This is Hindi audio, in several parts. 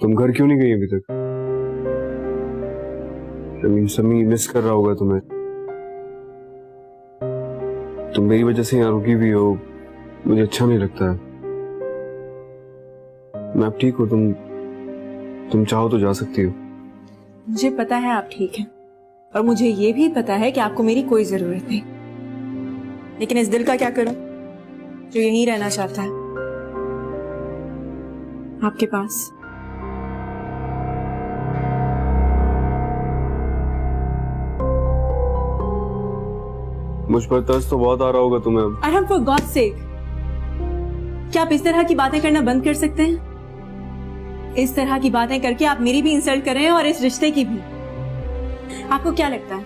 तुम घर क्यों नहीं गई अभी तक? समी मिस कर रहा होगा तुम्हें। तुम मेरी वजह से यहाँ रुकी भी हो, मुझे अच्छा नहीं लगता है। मैं अब ठीक हूँ, तुम चाहो तो जा सकती हो। मुझे पता है आप ठीक हैं, और मुझे ये भी पता है कि आपको मेरी कोई जरूरत नहीं। लेकिन इस दिल का क्या करूं जो यहीं रहना चाहता है आपके पास। मुझ पर तरस तो बहुत आ रहा होगा तुम्हें अब। अरहम, फॉर गॉड सेक, क्या आप इस तरह की बातें करना बंद कर सकते हैं? इस तरह की बातें करके आप मेरी भी इंसल्ट कर रहे हैं और इस रिश्ते की भी। आपको क्या लगता है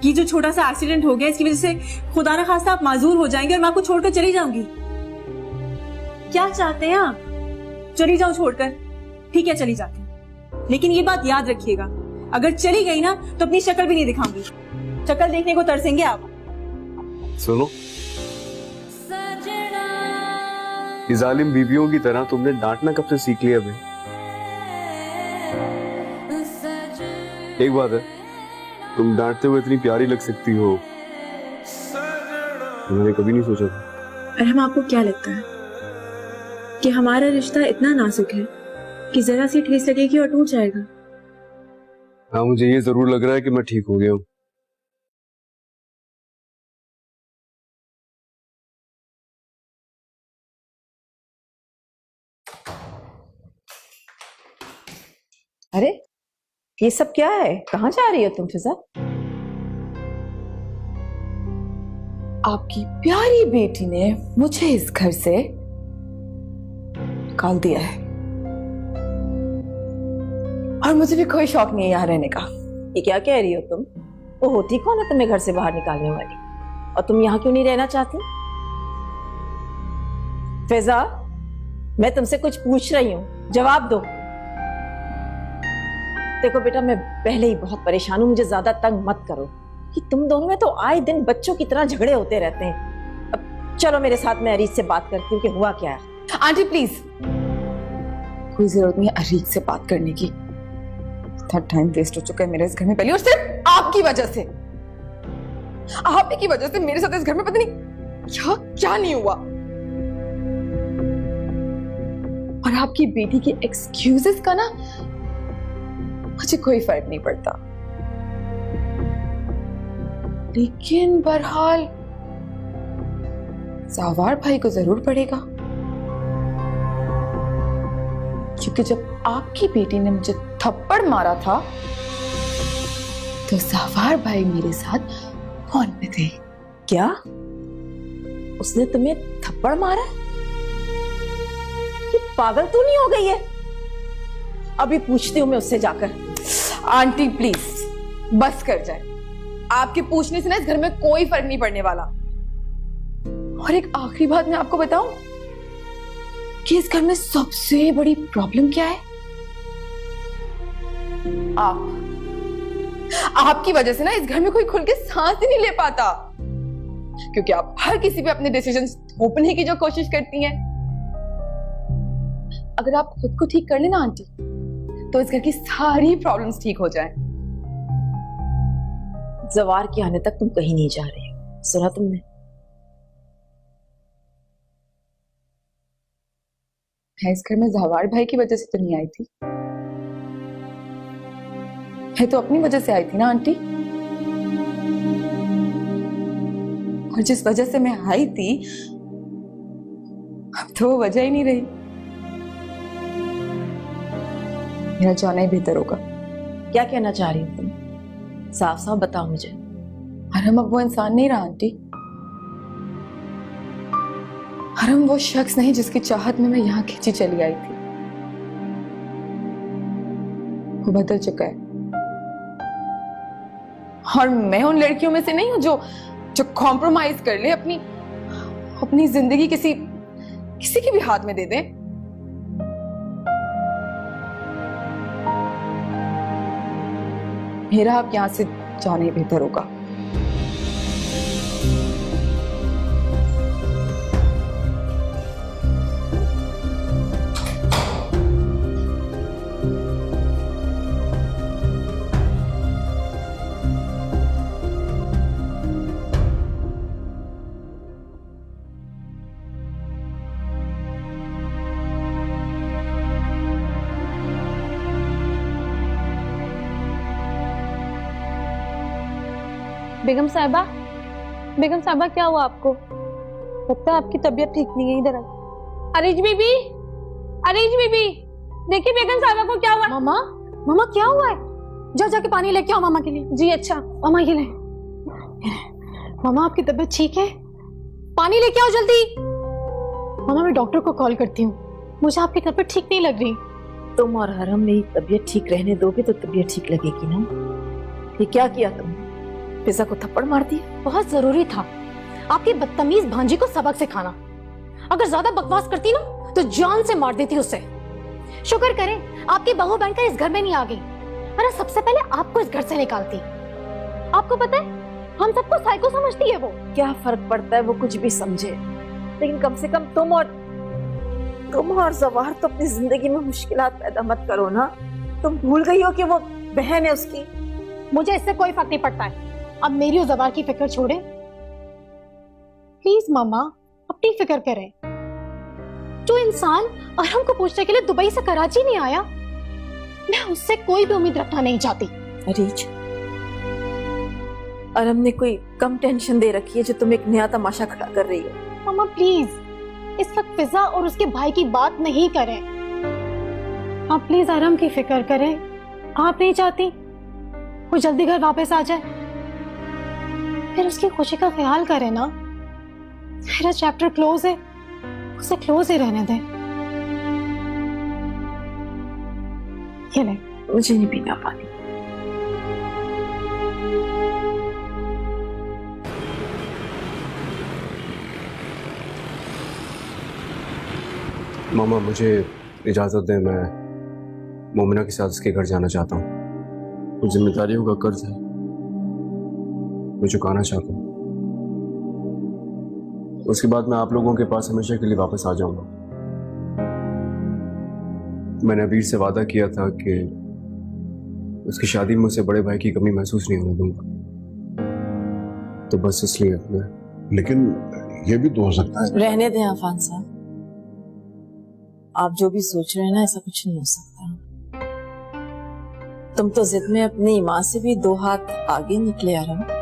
कि जो छोटा सा एक्सीडेंट हो गया इसकी वजह से खुदा ना खास्ता आप माजूर हो जाएंगे और मैं आपको छोड़कर चली जाऊंगी? क्या चाहते हैं आप? चली जाओ छोड़कर, ठीक है चली जाती हूं, लेकिन ये बात याद रखिएगा, अगर चली गई ना तो अपनी शक्ल भी नहीं दिखाऊंगी। शक्ल देखने को तरसेंगे आप। सुनो, ये जालिम बीवियों की तरह तुमने डांटना कब से सीख लिया भाई? एक बात है, तुम डांटते हुए इतनी प्यारी लग सकती हो, मैंने कभी नहीं सोचा था। अरहम, आपको क्या लगता है कि हमारा रिश्ता इतना नाजुक है कि जरा सी ठेस लगेगी और टूट जाएगा? हाँ, मुझे ये जरूर लग रहा है कि मैं ठीक हो गया हूँ। अरे ये सब क्या है? कहाँ जा रही हो तुम फिजा? आपकी प्यारी बेटी ने मुझे इस घर से निकाल दिया है और मुझे भी कोई शौक नहीं है यहाँ रहने का। ये क्या कह रही हो तुम? वो होती कौन है तुम्हें घर से बाहर निकालने वाली? और तुम यहाँ क्यों नहीं रहना चाहती? फिजा, मैं तुमसे कुछ पूछ रही हूँ, जवाब दो। देखो बेटा, मैं पहले ही बहुत परेशान हूं, मुझे ज्यादा तंग मत करो कि तुम दोनों में तो आए दिन बच्चों की तरह झगड़े होते रहते हैं। अब चलो मेरे साथ, मैं अरीज से बात करती हूँ कि हुआ क्या है। आंटी प्लीज, कोई जरूरत नहीं है अरीज से बात करने की। इतना टाइम वेस्ट हो चुका है मेरे इस घर में पहले, और सिर्फ आपकी वजह से। आप ही की वजह से मेरे साथ इस घर में पता नहीं क्या क्या नहीं हुआ। और आपकी बेटी के एक्सक्यूजेस का ना मुझे कोई फर्क नहीं पड़ता, लेकिन बहरहाल ज़ावार भाई को जरूर पड़ेगा, क्योंकि जब आपकी बेटी ने मुझे थप्पड़ मारा था तो ज़ावार भाई मेरे साथ फोन पे थे। क्या उसने तुम्हें थप्पड़ मारा? ये पागल तो नहीं हो गई है? अभी पूछती हूँ मैं उससे जाकर। आंटी प्लीज बस कर जाए, आपके पूछने से ना इस घर में कोई फर्क नहीं पड़ने वाला। और एक आखिरी बात मैं आपको बताऊं कि इस घर में सबसे बड़ी प्रॉब्लम क्या है? आपकी वजह से ना इस घर में कोई खुल के सांस ही नहीं ले पाता, क्योंकि आप हर किसी पे अपने डिसीजंस थोपने की जो कोशिश करती हैं। अगर आप खुद को ठीक कर लेना आंटी, तो इस घर की सारी प्रॉब्लम्स ठीक हो जाएं। जवार के आने तक तुम कहीं नहीं जा रही हो, सुना तुमने? मैं इस घर में जवार भाई की वजह से तो नहीं आई थी, मैं तो अपनी वजह से आई थी ना आंटी। और जिस वजह से मैं आई थी अब तो वो वजह ही नहीं रही। मेरा जाना ही बेहतर होगा। क्या कहना चाह रही हो तुम? साफ साफ बताओ मुझे। हरम अब वो इंसान नहीं रहा आंटी। हरम वो शख्स नहीं जिसकी चाहत में मैं यहाँ खींची चली आई थी। वो बदल चुका है, और मैं उन लड़कियों में से नहीं हूं जो कॉम्प्रोमाइज कर ले, अपनी जिंदगी किसी के भी हाथ में दे दे। मेरा आप यहां से जाना ही बेहतर होगा। बेगम साहिबा, बेगम साहिबा क्या हुआ आपको? लगता है आपकी तबीयत ठीक नहीं है। इधर आ। अरीज बीबी, अरीज बीबी, देखिए बेगम साहिबा को क्या हुआ। मामा, मामा क्या हुआ है? जाके पानी लेके आओ मामा के लिए। जी अच्छा। मामा ये ले। मामा आपकी तबीयत ठीक है? पानी लेके आओ जल्दी। मामा मैं डॉक्टर को कॉल करती हूँ, मुझे आपकी तबीयत ठीक नहीं लग रही। तुम और हरम मेरी तबीयत ठीक रहने दोगे तो तबीयत ठीक लगेगी ना। ये क्या किया तुमने? फिजा को थप्पड़ मार दिया? बहुत जरूरी था आपकी बदतमीज भांजी को सबक सिखाना। अगर ज्यादा बकवास करती ना तो जान से मार देती उसे। शुक्र करें आपकी बहू बनकर इस घर में नहीं आ गई, वरना सबसे पहले आपको इस घर से निकालती। आपको पता है हम सबको साइको समझती है वो। क्या फर्क पड़ता है वो कुछ भी समझे, लेकिन कम से कम तुम और जवाहर तो अपनी जिंदगी में मुश्किलात पैदा मत करो ना। तुम भूल गई हो कि वो बहन है उसकी। मुझे इससे कोई फर्क नहीं पड़ता है। अब मेरी और जवाहर की फिक्र छोड़े प्लीज। मामा अपनी फिक्र करें। जो इंसान अरहम को पूछने के लिए दुबई से कराची नहीं आया, मैं उससे कोई भी उम्मीद रखना नहीं चाहती। अरीज, अरहम ने कोई कम टेंशन दे रखी है जो तुम एक नया तमाशा खड़ा कर रही हो। मामा प्लीज इस वक्त फिजा और उसके भाई की बात नहीं करें। आप प्लीज अरहम की फिक्र करें। आप नहीं चाहती वो जल्दी घर वापस आ जाए? फिर उसकी खुशी का ख्याल करें ना। मेरा चैप्टर क्लोज है, उसे क्लोज ही रहने दें। ये ले। मुझे नहीं पीना पानी। मामा मुझे इजाज़त दें, मैं मोमिना के साथ उसके घर जाना चाहता हूँ। कुछ जिम्मेदारियों का कर्ज है, मैं चुकाना चाहता हूँ। उसके बाद मैं आप लोगों के पास हमेशा के लिए वापस आ जाऊंगा। मैंने अबीर से वादा किया था कि उसकी शादी में उसे बड़े भाई की कमी महसूस नहीं होने दूंगा, तो बस इसलिए मैं। लेकिन ये भी तो हो सकता है। रहने दें अफान साहब, आप जो भी सोच रहे हैं ना, ऐसा कुछ नहीं हो सकता। तुम तो जिद में अपनी माँ से भी 2 हाथ आगे निकले आ रहा।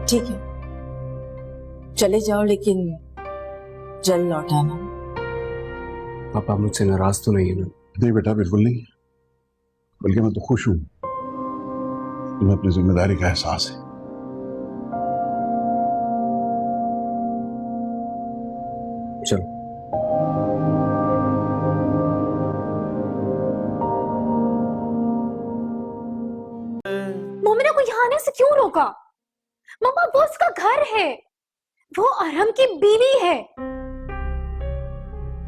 ठीक है चले जाओ, लेकिन जल्द लौट आना। पापा मुझसे नाराज तो नहीं है ना? नहीं बेटा, बिल्कुल नहीं, बल्कि मैं तो खुश हूं। तुम्हें अपनी जिम्मेदारी का एहसास है। चलो। मोमिना को यहाँ आने से क्यों रोका? मम्मा वो उसका घर है, वो अरहम की बीवी है।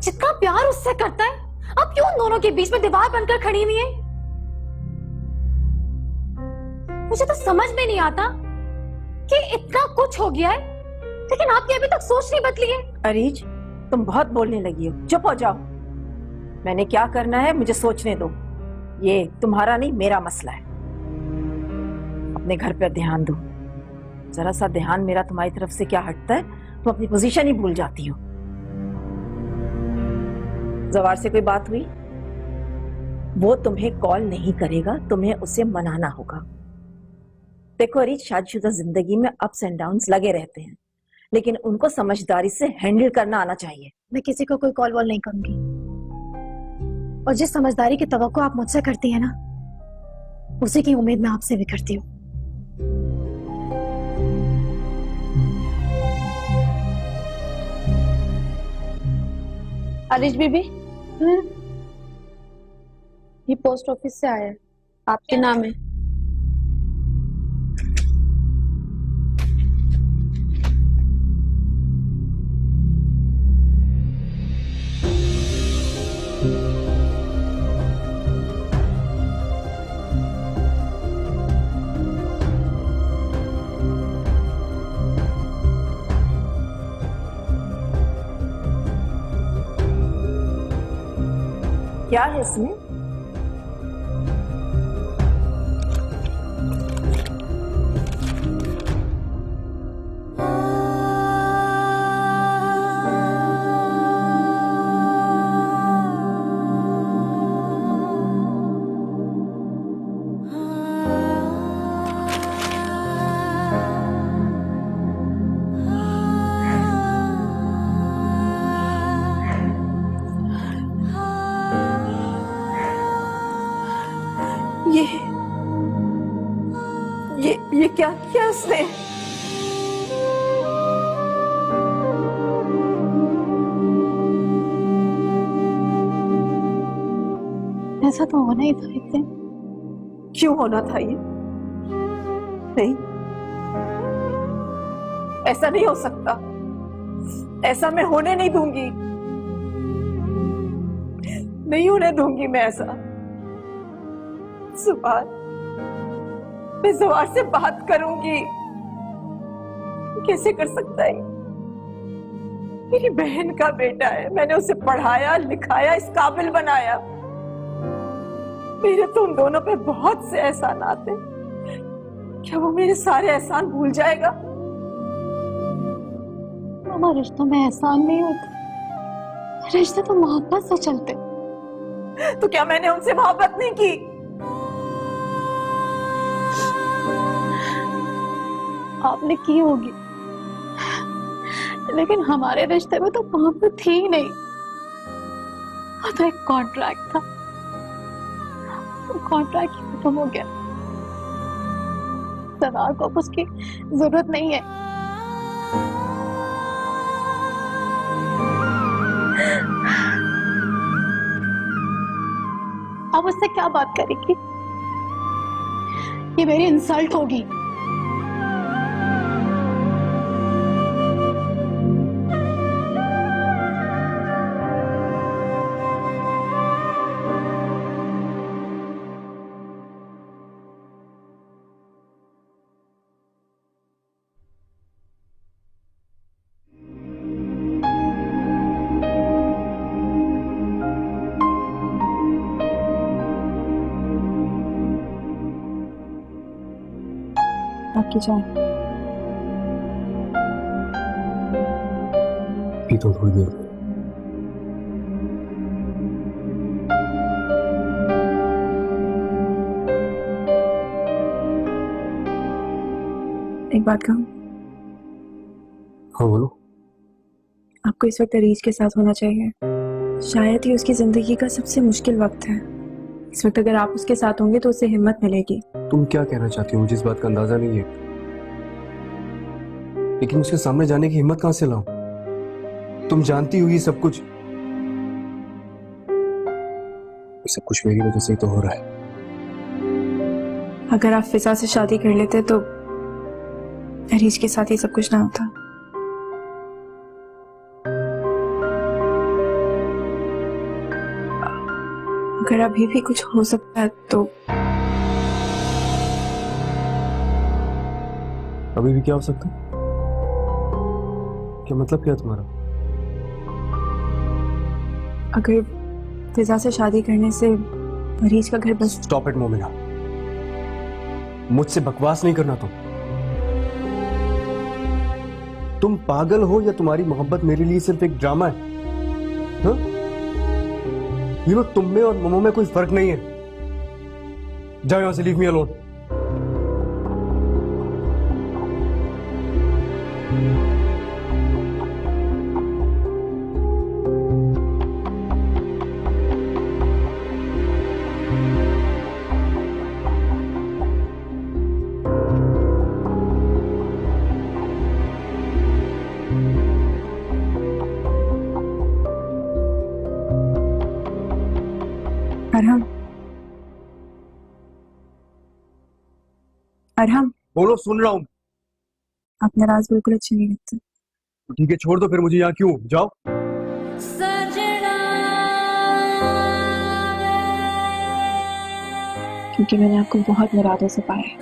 जितना प्यार उससे करता है, अब क्यों उन दोनों के बीच में दीवार बनकर खड़ी हुई है? मुझे तो समझ में नहीं आता कि इतना कुछ हो गया है, लेकिन आपकी अभी तक सोच नहीं बदली है। अरीज, तुम बहुत बोलने लगी हो, चुप हो जाओ। मैंने क्या करना है मुझे सोचने दो। ये तुम्हारा नहीं मेरा मसला है। अपने घर पर ध्यान दो। जरा सा ध्यान मेरा तुम्हारी तरफ से क्या हटता है, तुम अपनी पोजीशन ही भूल जाती हो। जवार से कोई बात हुई? वो तुम्हें कॉल नहीं करेगा, तुम्हें उसे मनाना होगा। देखो अरीज, शादीशुदा जिंदगी में अप्स एंड डाउन्स लगे रहते हैं, लेकिन उनको समझदारी से हैंडल करना आना चाहिए। मैं किसी को कोई कॉल वॉल नहीं करूंगी, और जिस समझदारी की तवक्को आप मुझसे करती है ना, उसी की उम्मीद मैं आपसे भी करती हूँ। अरिश बीबी, ये पोस्ट ऑफिस से आया है, आपके नाम है। क्या है इसमें? ये क्या किया उसने? ऐसा तो होना ही था एक दिन। क्यों होना था ये? नहीं, ऐसा नहीं हो सकता। ऐसा मैं होने नहीं दूंगी। नहीं होने दूंगी मैं ऐसा। सुभान, मैं जवार से बात करूंगी। कैसे कर सकता है? मेरी बहन का बेटा है, मैंने उसे पढ़ाया लिखाया, इस काबिल बनाया। मेरे तो उन दोनों पे बहुत से एहसानात हैं। क्या वो मेरे सारे एहसान भूल जाएगा? मामा, रिश्तों में एहसान नहीं होता, रिश्ते तो मोहब्बत से चलते। तो क्या मैंने उनसे मोहब्बत नहीं की? आपने की होगी, लेकिन हमारे रिश्ते में तो मोहब्बत थी ही नहीं। वो तो एक कॉन्ट्रैक्ट था। कॉन्ट्रैक्ट खत्म हो गया। सवार को अब उसकी जरूरत नहीं है। अब उससे क्या बात करेगी? ये मेरी इंसल्ट होगी। आपकी चाय। पी तो थोड़ी देर। एक बात कहूं? हाँ बोलो। आपको इस वक्त अरीज के साथ होना चाहिए। शायद ही उसकी जिंदगी का सबसे मुश्किल वक्त है। इस वक्त अगर आप उसके साथ होंगे तो उसे हिम्मत मिलेगी। तुम क्या कहना चाहती हो? मुझे इस बात का अंदाजा नहीं है, लेकिन उसके सामने जाने की हिम्मत कहां से लाऊं? तुम जानती हो ये सब कुछ। ये सब कुछ मेरी वजह से ही तो हो रहा है। अगर आप फिजा से शादी कर लेते तो अरीज के साथ ही सब कुछ ना होता। अगर अभी भी कुछ हो सकता है तो अभी भी क्या हो सकता है? क्या मतलब क्या है तुम्हारा? अगर फिजा से शादी करने से अरीज का घर बस। स्टॉप इट मोमिना, मुझसे बकवास नहीं करना। तुम पागल हो या तुम्हारी मोहब्बत मेरे लिए सिर्फ एक ड्रामा है? हाँ? यू नो, तुम में और मोमो में कोई फर्क नहीं है। जाओ यहां से, leave me alone. Arham, Arham, बोलो, सुन रहा हूं। आप नाराज बिल्कुल अच्छे नहीं लगते। तो ठीक है, छोड़ दो फिर मुझे। यहाँ क्यों? जाओ। क्योंकि मैंने आपको बहुत मुरादों से पाया है।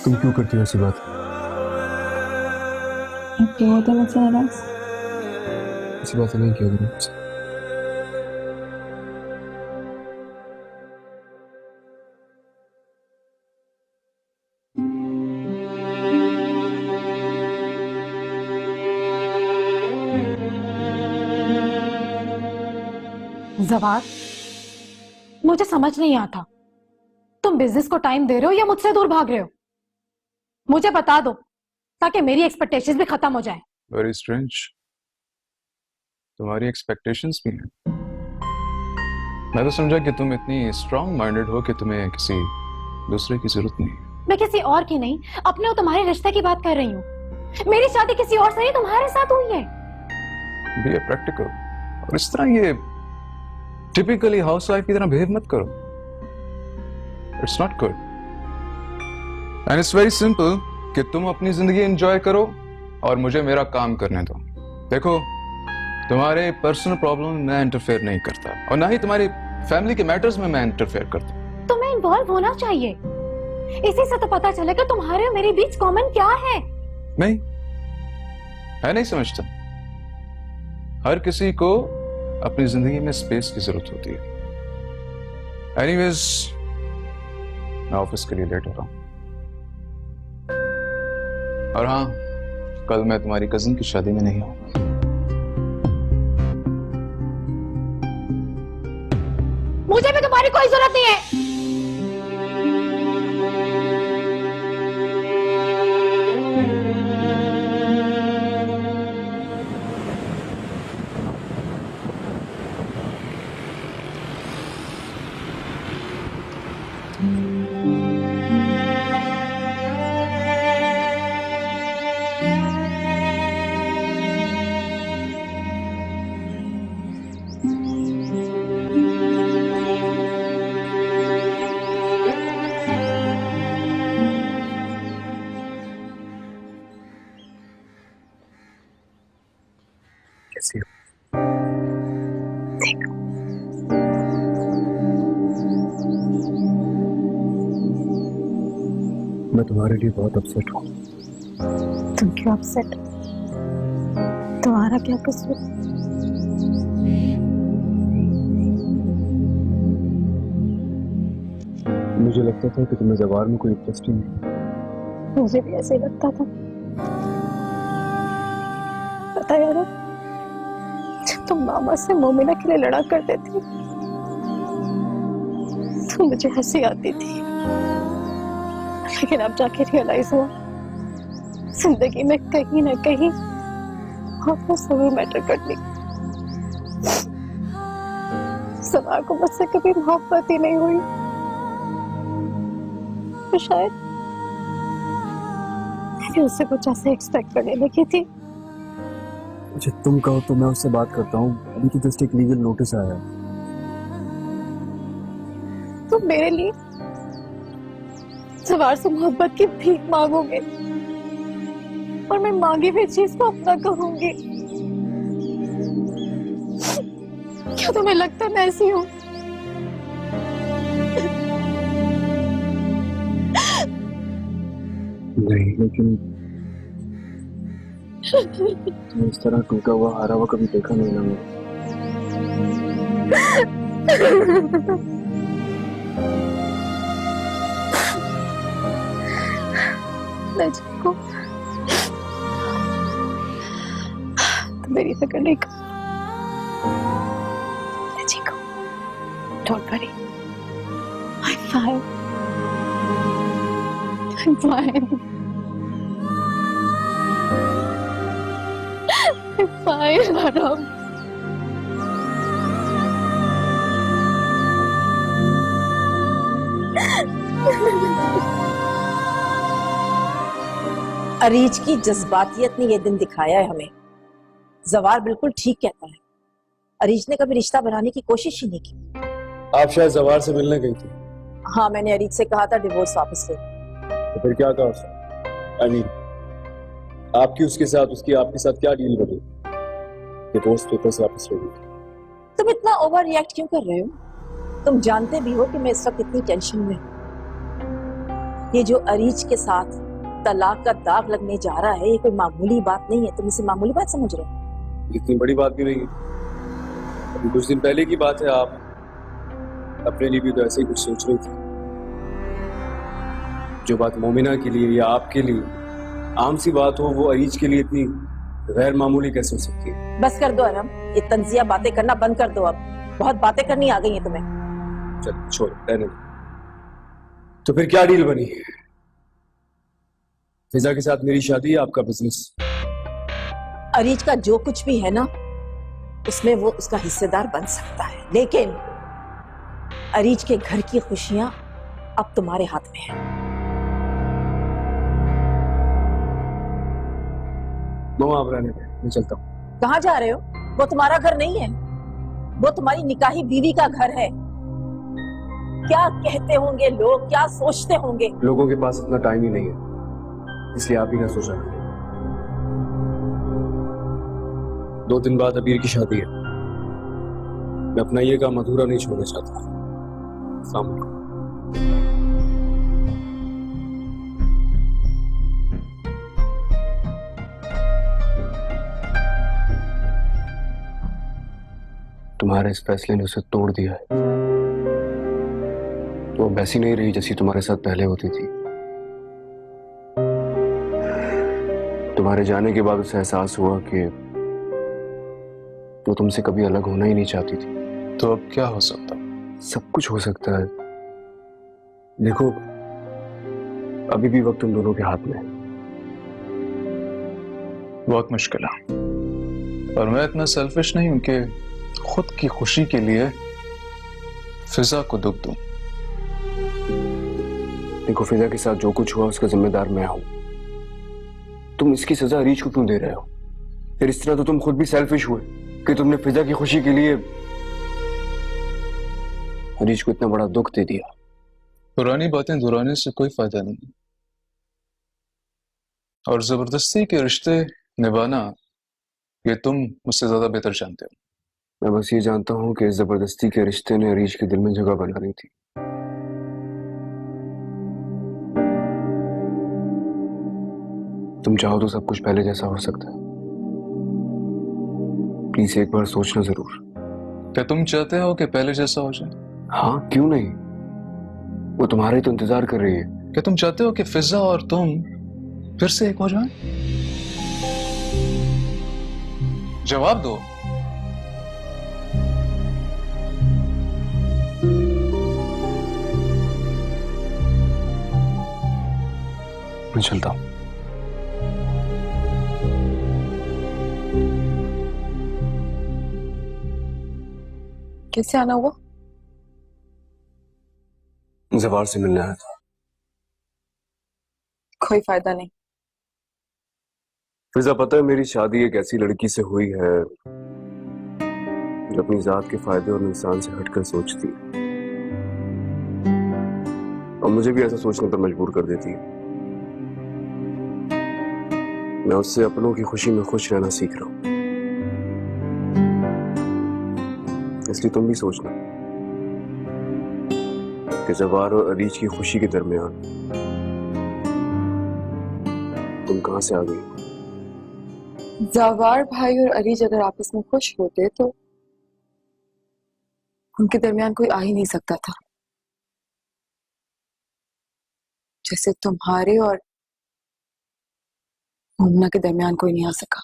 तुम क्यों करती हो ऐसी बात? आप क्यों होते हैं मुझसे नाराज? ऐसी बात नहीं किया करो मुझसे। जवार, मुझे समझ नहीं आता, तुम बिजनेस को टाइम दे रहे हो या मुझसे दूर भाग रहे हो? मुझे बता दो ताकि मेरी एक्सपेक्टेशंस भी खत्म हो जाए। वेरी स्ट्रेंज, तुम्हारी एक्सपेक्टेशंस भी हैं। मैं तो समझा कि तुम इतनी स्ट्रांग माइंडेड हो कि तुम्हें किसी दूसरे की जरूरत नहीं। मैं किसी और की नहीं, अपने और तुम्हारे रिश्ते की बात कर रही हूँ। मेरी शादी किसी और से नहीं, तुम्हारे साथ हुई है। बी ए प्रैक्टिकल, और इस तरह ये टिपिकली हाउसवाइफ की तरह बिहेव मत करो। It's not good and it's very simple कि तुम अपनी जिंदगी एंजॉय करो और मुझे मेरा काम करने दो। देखो, तुम्हारे पर्सनल प्रॉब्लम में मैं इंटरफेयर नहीं करता और ना ही तुम्हारी फैमिली के मैटर्स में मैं इंटरफेयर करता। तुम्हें इन्वॉल्व होना चाहिए। इसी से तो पता चलेगा तुम्हारे और मेरे बीच कॉमन क्या है। नहीं, मैं नहीं समझता। हर किसी को अपनी जिंदगी में स्पेस की जरूरत होती है। एनीवेज, मैं ऑफिस के लिए लेट हो रहा हूं। और हाँ, कल मैं तुम्हारी कजिन की शादी में नहीं आऊंगा। मुझे भी तुम्हारी कोई जरूरत नहीं है। कैसी हो? मैं तुम्हारे लिए बहुत अपसेट हूँ। तुम क्यों अपसेट? तुम्हारा क्या कसूर? मुझे लगता था कि तुम्हें जवार में कोई इंटरेस्ट ही नहीं। मुझे भी ऐसे ही लगता था। पता है यार, तुम मामा से मोमिना के लिए लड़ा करते थे तो मुझे हंसी आती थी, लेकिन अब जाके रियलाइज हुआ जिंदगी में कहीं ना कहीं आपको सभी मैटर करती। सवार को मुझसे कभी मोहब्बत ही नहीं हुई, तो शायद मैंने उससे कुछ ऐसे एक्सपेक्ट करने लगी थी। अच्छा, तुम कहो तो मैं उससे बात करता हूँ। अभी तो जस्ट एक लीगल नोटिस आया है। तुम मेरे लिए सवार से मोहब्बत की भीख मांगोगे और मैं मांगी हुई चीज को अपना कहूंगी। क्या तुम्हें लगता है मैं ऐसी हूँ? नहीं, लेकिन तुम इस तरह टूटा हुआ हारा हुआ कभी देखा नहीं ना मैं। मैं जीको, तुम मेरी फिक्र नहीं कर। मैं जीको, don't worry, I'm fine. I'm fine. I'm fine, Madam. Areej की जज्बातियत ने यह दिन दिखाया है हमें। जवार बिल्कुल ठीक कहता है। अरीज ने कभी रिश्ता बनाने की कोशिश ही नहीं की। आप शायद जवार से मिलने गई थी। हाँ, मैंने अरीज से कहा था डिवोर्स वापस ले। तो फिर क्या कहा उसने? आई मीन, आपकी उसके साथ, उसकी आपके साथ क्या डील बनी? डिवोर्स पेपर्स वापस ले ली। तुम इतना ओवर रिएक्ट क्यों कर रहे हो? तुम जानते भी हो कि मैं इस वक्त इतनी टेंशन में हूं। ये जो अरीज के साथ तलाक का दाग लगने जा रहा है, ये कोई मामूली बात नहीं है। तुम इसे मामूली बात समझ रहे हो? इतनी बड़ी बात भी नहीं है। अभी कुछ दिन पहले की बात है, आप अपने लिए भी तो ऐसे ही कुछ सोच रही थी। जो बात मोमिना के लिए या आपके लिए आम सी बात हो, वो अरीज के लिए इतनी गैर मामूली कैसे हो सकती है? बस कर दो अरम, ये तंजिया बातें करना बंद कर दो। अब बहुत बातें करनी आ गई है तुम्हें। चल छोड़, रहने दो। तो फिर क्या डील बनी? फिजा के साथ मेरी शादी, आपका बिजनेस। अरीज का जो कुछ भी है ना, उसमें वो उसका हिस्सेदार बन सकता है, लेकिन अरीज के घर की खुशियां अब तुम्हारे हाथ में है। मम्मा आप रहने दें, मैं चलता हूँ। कहाँ जा रहे हो? वो तुम्हारा घर नहीं है, वो तुम्हारी निकाही बीवी का घर है। क्या कहते होंगे लोग, क्या सोचते होंगे? लोगों के पास इतना टाइम ही नहीं है, इसलिए आप ही ना सोचा करें। 2 दिन बाद अबीर की शादी है, मैं अपना ये काम अधूरा नहीं छोड़ना चाहता। अस्सलाम वालेकुम। तुम्हारे इस फैसले ने उसे तोड़ दिया है। तो अब वैसी नहीं रही जैसी तुम्हारे साथ पहले होती थी। तुम्हारे जाने के बाद उसे एहसास हुआ कि वो तुमसे कभी अलग होना ही नहीं चाहती थी। तो अब क्या हो सकता? सब कुछ हो सकता है। देखो, अभी भी वक्त तुम दोनों के हाथ में है। बहुत मुश्किल है, और मैं इतना सेल्फिश नहीं हूं कि खुद की खुशी के लिए फिजा को दुख दूं। देखो, फिजा के साथ जो कुछ हुआ उसका जिम्मेदार मैं हूं। तुम इसकी सजा अरीज को क्यों दे रहे हो? फिर इस तरह तो तुम खुद भी सेल्फिश हुए कि तुमने फिजा की खुशी के लिए अरीज को इतना बड़ा दुख दे दिया। पुरानी बातें दोहराने से कोई फायदा नहीं, और जबरदस्ती के रिश्ते निभाना ये तुम मुझसे ज्यादा बेहतर जानते हो। मैं बस ये जानता हूं कि इस जबरदस्ती के रिश्ते ने अरीज के दिल में जगह बना ली थी। तुम चाहो तो सब कुछ पहले जैसा हो सकता है। प्लीज एक बार सोचना जरूर। क्या तुम चाहते हो कि पहले जैसा हो जाए? हाँ, क्यों नहीं? वो तुम्हारा ही तो इंतजार कर रही है। क्या तुम चाहते हो कि फिजा और तुम फिर से एक हो जाएं? जवाब दो। मैं चलता हूं। कैसे आना हुआ? जवार से मिलने आया था। कोई फायदा नहीं। फिजा, पता है मेरी शादी एक ऐसी लड़की से हुई है जो अपनी जात के फायदे और इंसान से हटकर सोचती है, और मुझे भी ऐसा सोचने पर मजबूर कर देती है। मैं उससे अपनों की खुशी में खुश रहना सीख रहा हूं। इसलिए तुम भी सोचना कि जवार और अरीज की खुशी के दरमियान तुम कहां से आ गई। जवार भाई और अरीज अगर आपस में खुश होते तो उनके दरमियान कोई आ ही नहीं सकता था, जैसे तुम्हारे और मुन्ना के दरमियान कोई नहीं आ सका।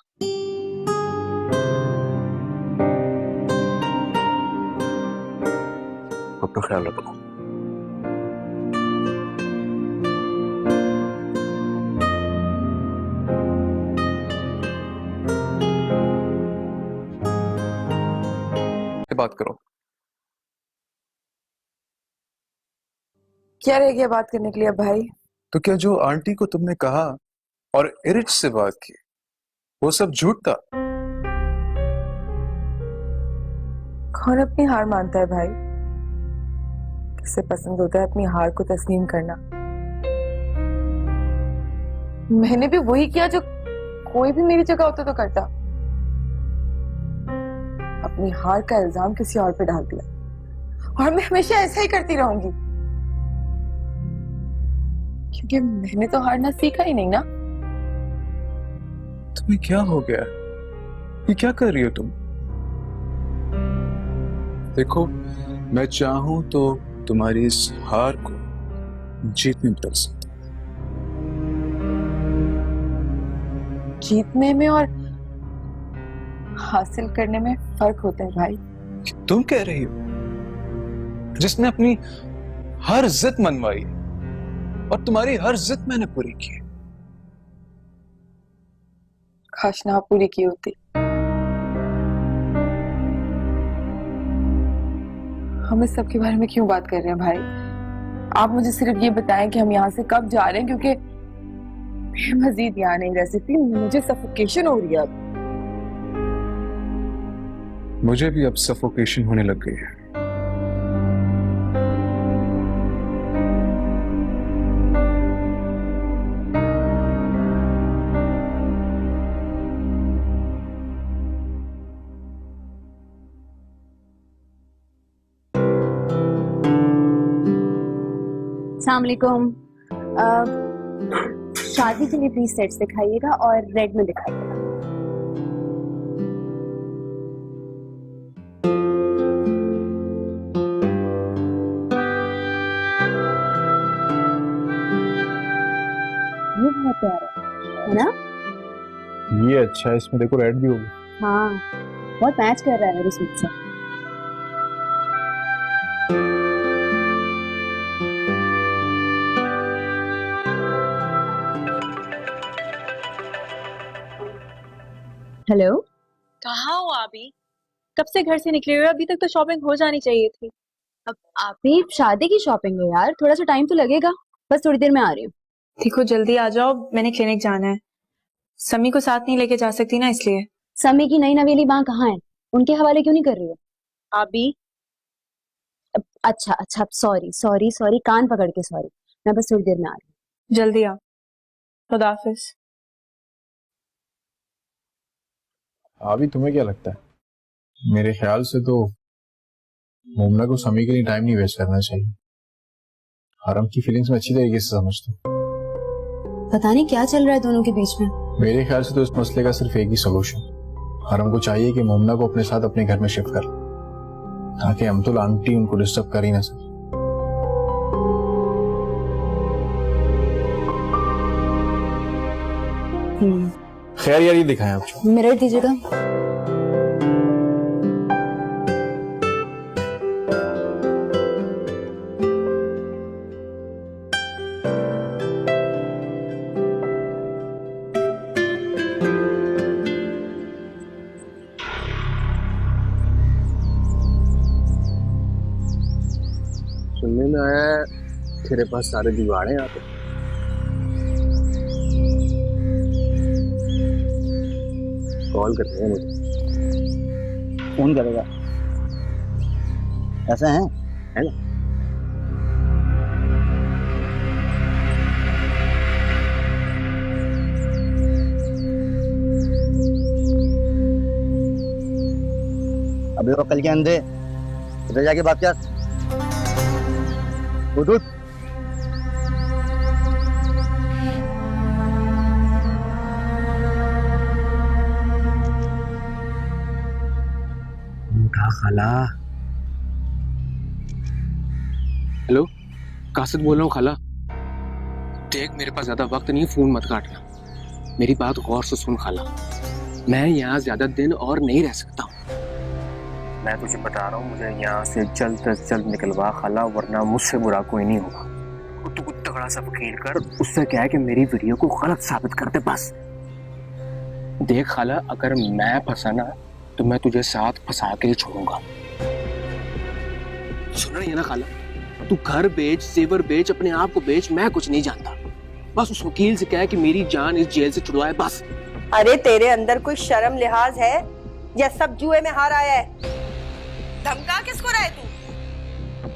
अपना ख्याल रखो। बात करो। क्या रह गया बात करने के लिए अब भाई? तो क्या जो आंटी को तुमने कहा और इरिट से बात की वो सब झूठ था? कौन अपनी हार मानता है भाई? किसे पसंद होता है अपनी हार को तस्लीम करना? मैंने भी वही किया जो कोई भी मेरी जगह होता तो करता। अपनी हार का इल्जाम किसी और पे डाल दिया, और मैं हमेशा ऐसा ही करती रहूंगी, क्योंकि मैंने तो हारना सीखा ही नहीं ना। तुम्हें क्या हो गया? ये क्या कर रही हो तुम? देखो, मैं चाहूं तो तुम्हारी इस हार को जीत में बदल सकता। जीतने में और हासिल करने में फर्क होता है भाई। तुम कह रही हो जिसने अपनी हर जिद मनवाई और तुम्हारी हर जिद मैंने पूरी की। काश ना पूरी की होती। हम इस सब के बारे में क्यों बात कर रहे हैं भाई? आप मुझे सिर्फ ये बताएं कि हम यहाँ से कब जा रहे हैं, क्योंकि मैं मजीद यहाँ नहीं रह सकती, मुझे सफोकेशन हो रही है अब। मुझे भी अब सफोकेशन होने लग गई है। अस्सलाम वालेकुम। शादी के लिए प्लीज सेट्स दिखाइएगा और रेड में दिखाइएगा। ये बहुत प्यारा है ना? ये अच्छा है, इसमें देखो रेड भी होगी। हाँ, बहुत मैच कर रहा है मेरे सूट से। हेलो, कहाँ हो अभी? कब से घर से निकले हुए? अभी तक तो शॉपिंग हो जानी चाहिए थी। अब आप भी शादी की शॉपिंग है यार, थोड़ा सा टाइम तो लगेगा। बस थोड़ी देर में आ रही हूँ। देखो जल्दी आ जाओ, मैंने क्लिनिक जाना है। समी को साथ नहीं लेके जा सकती ना, इसलिए। समी की नई नवेली माँ कहाँ है? उनके हवाले क्यों नहीं कर रही हो? अभी अच्छा अच्छा, सॉरी सॉरी सॉरी, कान पकड़ के सॉरी। मैं बस थोड़ी देर में आ रही हूँ। जल्दी आओ। खुदा हाफिज। अभी तुम्हें क्या लगता है? मेरे ख्याल से तो मोमना को समी के लिए टाइम नहीं वेस्ट करना चाहिए। हरम की फीलिंग्स में अच्छी तरीके से समझता हूँ। पता नहीं क्या चल रहा है दोनों के बीच में। मेरे ख्याल से तो इस मसले का सिर्फ एक ही सोल्यूशन, हरम को चाहिए कि मोमना को अपने साथ अपने घर में शिफ्ट कर, ताकि अमतुल आंटी उनको डिस्टर्ब कर ही ना सके। खैर यार, ये दिखाएं आप। मिरर दीजिएगा। सुनने में आया है तेरे पास सारे जुगाड़ हैं यहाँ पे। कॉल करते हैं मुझे। फोन करेगा? ऐसे हैं? है ना? अबे वो कल के अंधे, इधर जाके बात कर। उठ उठ। उठा खाला। हेलो, कासिद बोल रहा हूँ खाला। देख मेरे पास ज्यादा वक्त नहीं, फोन मत काटना। मेरी बात गौर से सुन खाला, मैं यहाँ ज्यादा दिन और नहीं रह सकता हूँ। मैं तुझे बता रहा हूँ, मुझे यहाँ से जल्द से जल्द निकलवा खाला, वरना मुझसे बुरा कोई नहीं होगा। तू कुछ तगड़ा सा वकील कर, उससे क्या है कि मेरी वीडियो को गलत साबित कर दे बस। देख खाला, अगर मैं फंसा ना तो मैं तुझे साथ फंसा के ही छोड़ूंगा। सुन रही है ना खाला? तू घर बेच, जेवर बेच, अपने आप को बेच, मैं कुछ नहीं जानता। बस उस वकील से कह कि मेरी जान इस जेल से छुड़वाए बस। अरे तेरे अंदर कोई शर्म लिहाज है या सब जुए में हार आया है? धमका किसको रहा है तू?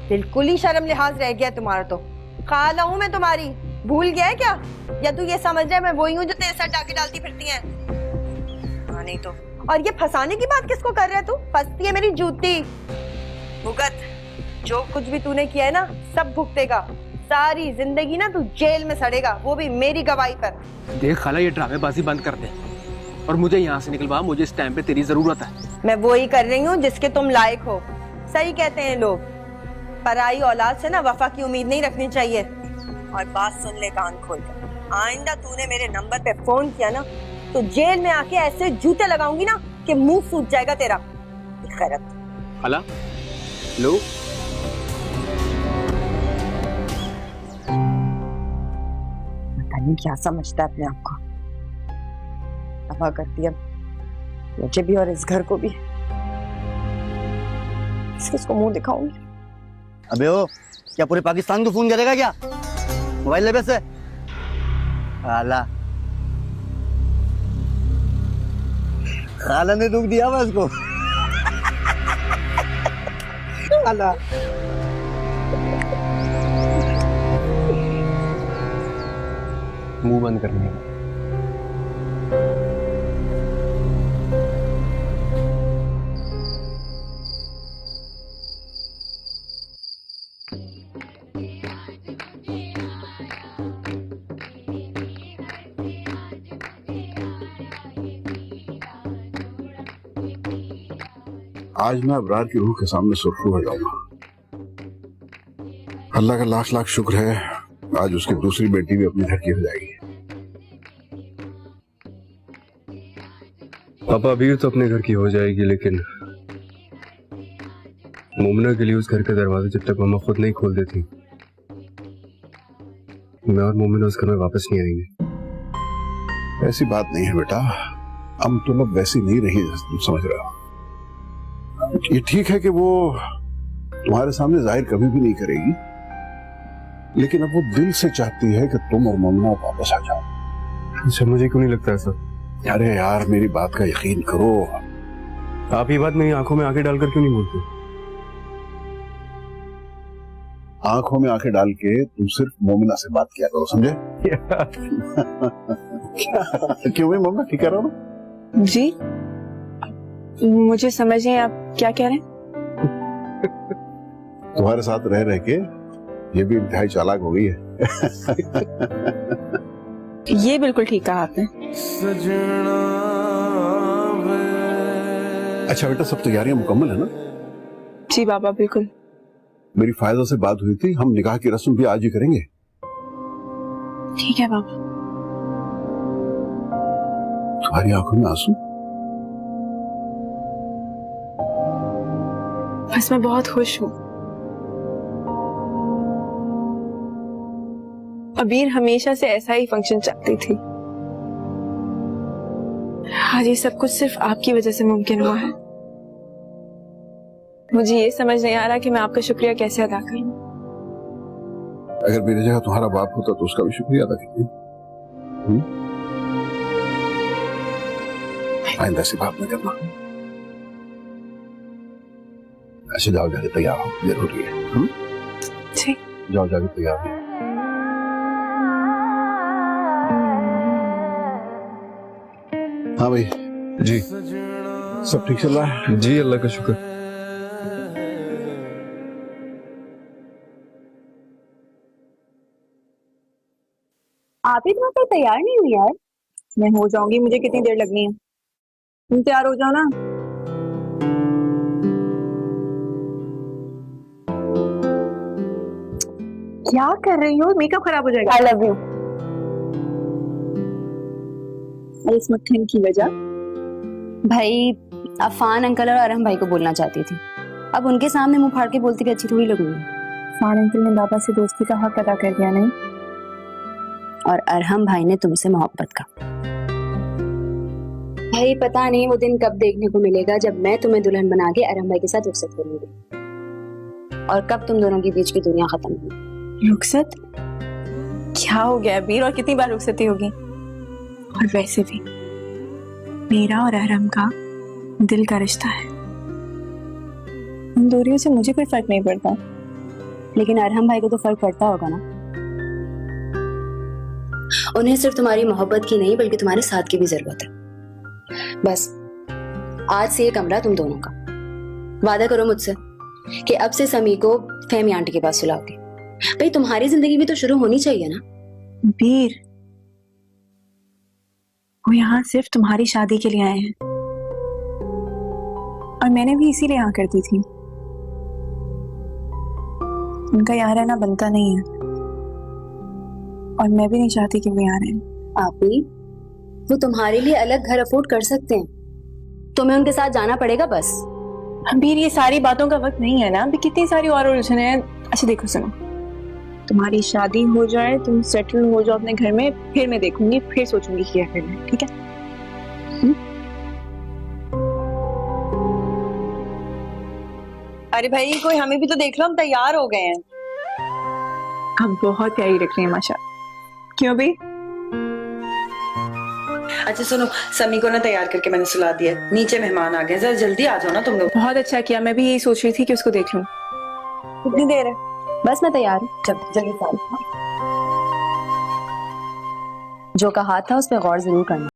बिल्कुल ही शर्म लिहाज रह गया तुम्हारा तो। खाला हूँ मैं तुम्हारी, भूल गया है क्या? या तू ये समझ रहा है मैं वही हूँ जो तेरे साथ डाके डालती फिरती है? हाँ नहीं तो। और ये फंसाने की बात किसको कर रहा है तू? फंसती है मेरी जूती। भुगत, जो कुछ भी तूने किया है ना सब भुगतेगा। सारी जिंदगी ना तू जेल में सड़ेगा, वो भी मेरी गवाही पर। देख खाला, ये ड्रामेबाजी बंद कर दे और मुझे यहाँ से निकलवा। मुझे इस टाइम पे तेरी जरूरत है। मैं वो ही कर रही हूँ जिसके तुम लायक हो। सही कहते हैं लोग, पराई औलाद से ना वफा की उम्मीद नहीं रखनी चाहिए। और बात सुन ले कान खोल कर, आइंदा तूने मेरे नंबर पे फोन किया ना तो जेल में आके ऐसे जूते लगाऊंगी ना कि मुंह सूज जाएगा तेरा। खैरत खाला, लो। पता नहीं क्या समझता है अपने आप को। दफा कर दिया मुझे भी और इस घर को भी। किसको मुंह दिखाऊंगी? अबे ओ, क्या पूरे पाकिस्तान को फोन करेगा क्या? मोबाइल ले से। खाला खाला ने दुख दिया मैं उसको। खाला मुंह बंद करने का। आज मैं अबरार की रूह के सामने सुरखरू हो जाऊंगा। अल्लाह का लाख लाख शुक्र है, आज उसकी दूसरी बेटी भी अपने घर की हो जाएगी। पापा अभी तो अपने घर की हो जाएगी, लेकिन मोमना के लिए उस घर का दरवाजा जब तक मम्मा खुद नहीं खोल देती, मैं और मोमिना उस घर में वापस नहीं आएंगे। ऐसी बात नहीं है बेटा, हम तुम लोग वैसी नहीं रही जैसे तुम समझ रहे हो। ये ठीक है कि वो तुम्हारे सामने जाहिर कभी भी नहीं करेगी, लेकिन अब वो दिल से चाहती है कि तुम और मोमिना वापस आ जाओ। अच्छा, मुझे क्यों नहीं लगता ऐसा? अरे यार, मेरी बात का यकीन करो। आप ये बात मेरी आंखों में आंखें डालकर क्यों नहीं बोलते? आंखों में आंखें डाल के तुम सिर्फ मोमिना से बात किया करो, समझे? क्यों भाई, मोमिना ठीक कह रहा हूँ जी? मुझे समझ नहीं, आप क्या कह रहे हैं? तुम्हारे साथ रह रह के ये भी इंतहाई चालाक हो गई है। ये बिल्कुल ठीक कहा आपने। अच्छा बेटा, सब तैयारियां मुकम्मल है ना? जी बाबा, बिल्कुल। मेरी फायदा से बात हुई थी, हम निकाह की रस्म भी आज ही करेंगे। ठीक है बाबा। तुम्हारी आंखों में आंसू? बस मैं बहुत खुश हूँ। अबीर हमेशा से ऐसा ही फंक्शन चाहती थी। आज ये सब कुछ सिर्फ आपकी वजह से मुमकिन हुआ है। मुझे ये समझ नहीं आ रहा कि मैं आपका शुक्रिया कैसे अदा करूं। अगर मेरी जगह तुम्हारा बाप होता तो उसका भी शुक्रिया अदा करती। आइंदा ऐसी बात न करना। ऐसे जाओ, जाके तैयार हो, जरूरी है। ठीक, जाओ जाके तैयार हो। हाँ भाई जी, सब ठीक चल रहा है? जी अल्लाह का शुक्र। आप ही तो तैयार नहीं हुई यार। मैं हो जाऊंगी, मुझे कितनी देर लगनी है? तुम तैयार हो जाओ ना। क्या कर रही हो? मेकअप खराब हो जाएगा। I love you. इस मक्खन की वजह? भाई, अफान अंकल और अरहम भाई को बोलना चाहती थी। अब उनके सामने मुंह फाड़ के बोलती भी अच्छी थोड़ी लगूंगी। अफान अंकल ने बाबा से दोस्ती का हक अदा कर दिया नहीं? और अरहम भाई ने तुमसे मोहब्बत का। भाई पता नहीं वो दिन कब देखने को मिलेगा जब मैं तुम्हें दुल्हन बना के अरहम भाई के साथ रुखसत करूंगी, और कब तुम दोनों के बीच की दुनिया खत्म होगी। रुखसत? क्या हो गया अबीर, और कितनी बार रुखसती होगी? और वैसे भी मेरा और अरहम का दिल का रिश्ता है, उन दूरियों से मुझे कोई फर्क नहीं पड़ता। लेकिन अरहम भाई को तो फर्क पड़ता होगा ना। उन्हें सिर्फ तुम्हारी मोहब्बत की नहीं बल्कि तुम्हारे साथ की भी जरूरत है। बस आज से ये कमरा तुम दोनों का। वादा करो मुझसे कि अब से समी को फहमी आंटी के पास सुलाओगे। भाई तुम्हारी जिंदगी भी तो शुरू होनी चाहिए ना। बीर, वो यहाँ सिर्फ तुम्हारी शादी के लिए आए हैं, और मैंने भी इसीलिए यहाँ कर दी थी। उनका यहाँ रहना बनता नहीं है, और मैं भी नहीं चाहती कि वो यहाँ रहें। आपी, वो तुम्हारे लिए अलग घर अफोर्ड कर सकते हैं, तुम्हें उनके साथ जाना पड़ेगा बस। बीर, ये सारी बातों का वक्त नहीं है ना, अभी कितनी सारी और उलझने हैं। अच्छा देखो सुनो, तुम्हारी शादी हो जाए, तुम सेटल हो जाओ अपने घर में, फिर मैं देखूंगी, फिर सोचूंगी क्या करना है, ठीक है? अरे भाई कोई हमें भी तो देख लो, हम तैयार हो गए हैं। आप बहुत तैयारी रख रही हैं माशा। क्यों भी? अच्छा सुनो, समी को ना तैयार करके मैंने सुला दिया, नीचे मेहमान आ गए, जरा जल्दी आ जाओ ना तुम लोग। बहुत अच्छा किया, मैं भी यही सोच रही थी कि उसको देख लूं। कितनी देर है? बस मैं तैयार हूँ। जल्दी जो कहा था उस पर गौर जरूर करना।